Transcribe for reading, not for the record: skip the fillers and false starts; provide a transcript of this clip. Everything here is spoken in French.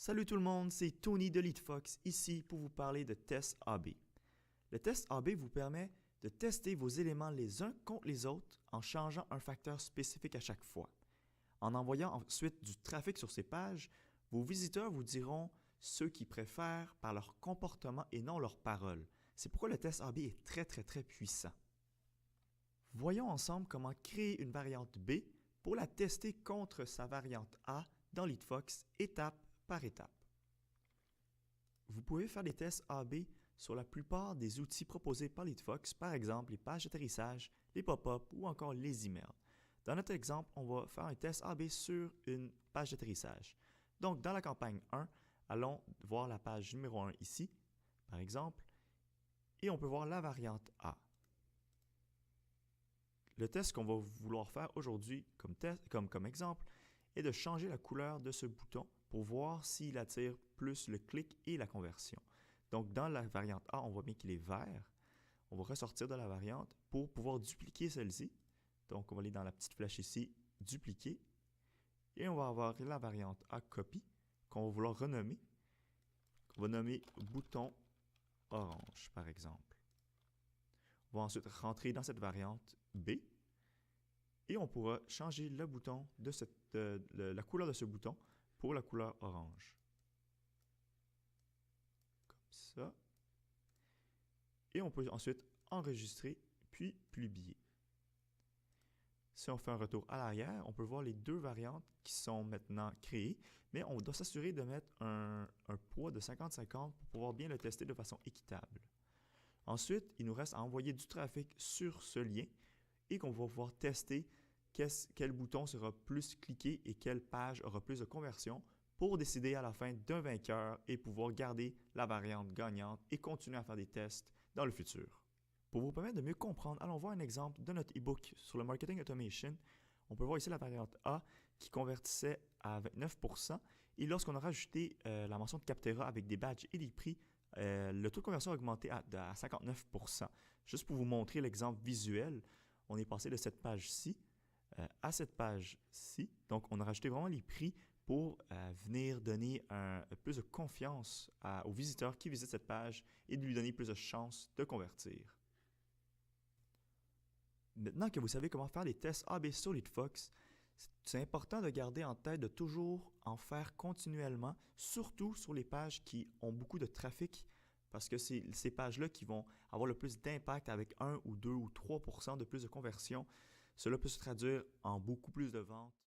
Salut tout le monde, c'est Tony de LeadFox ici pour vous parler de test AB. Le test AB vous permet de tester vos éléments les uns contre les autres en changeant un facteur spécifique à chaque fois. En envoyant ensuite du trafic sur ces pages, vos visiteurs vous diront ce qu'ils préfèrent par leur comportement et non leurs paroles. C'est pourquoi le test AB est très puissant. Voyons ensemble comment créer une variante B pour la tester contre sa variante A dans LeadFox étape par étape. Vous pouvez faire des tests AB sur la plupart des outils proposés par LeadFox, par exemple les pages d'atterrissage, les pop-up ou encore les emails. Dans notre exemple, on va faire un test AB sur une page d'atterrissage. Donc, dans la campagne 1, allons voir la page numéro 1 ici, par exemple, et on peut voir la variante A. Le test qu'on va vouloir faire aujourd'hui comme exemple est de changer la couleur de ce bouton pour voir s'il attire plus le clic et la conversion. Donc, dans la variante A, on voit bien qu'il est vert. On va ressortir de la variante pour pouvoir dupliquer celle-ci. Donc, on va aller dans la petite flèche ici, dupliquer. Et on va avoir la variante A copy qu'on va vouloir renommer. On va nommer bouton orange, par exemple. On va ensuite rentrer dans cette variante B. Et on pourra changer le bouton de la couleur de ce bouton pour la couleur orange. Comme ça. Et on peut ensuite enregistrer puis publier. Si on fait un retour à l'arrière, on peut voir les deux variantes qui sont maintenant créées, mais on doit s'assurer de mettre un poids de 50-50 pour pouvoir bien le tester de façon équitable. Ensuite, il nous reste à envoyer du trafic sur ce lien et qu'on va pouvoir tester quel bouton sera plus cliqué et quelle page aura plus de conversion pour décider à la fin d'un vainqueur et pouvoir garder la variante gagnante et continuer à faire des tests dans le futur. Pour vous permettre de mieux comprendre, allons voir un exemple de notre e-book sur le marketing automation. On peut voir ici la variante A qui convertissait à 29% et lorsqu'on a rajouté la mention de Capterra avec des badges et des prix, le taux de conversion a augmenté à 59%. Juste pour vous montrer l'exemple visuel, on est passé de cette page-ci à cette page-ci. Donc, on a rajouté vraiment les prix pour venir donner plus de confiance aux visiteurs qui visitent cette page et de lui donner plus de chances de convertir. Maintenant que vous savez comment faire les tests AB sur LeadFox, c'est important de garder en tête de toujours en faire continuellement, surtout sur les pages qui ont beaucoup de trafic, parce que c'est ces pages-là qui vont avoir le plus d'impact avec 1 ou 2 ou 3% de plus de conversion. Cela peut se traduire en beaucoup plus de ventes.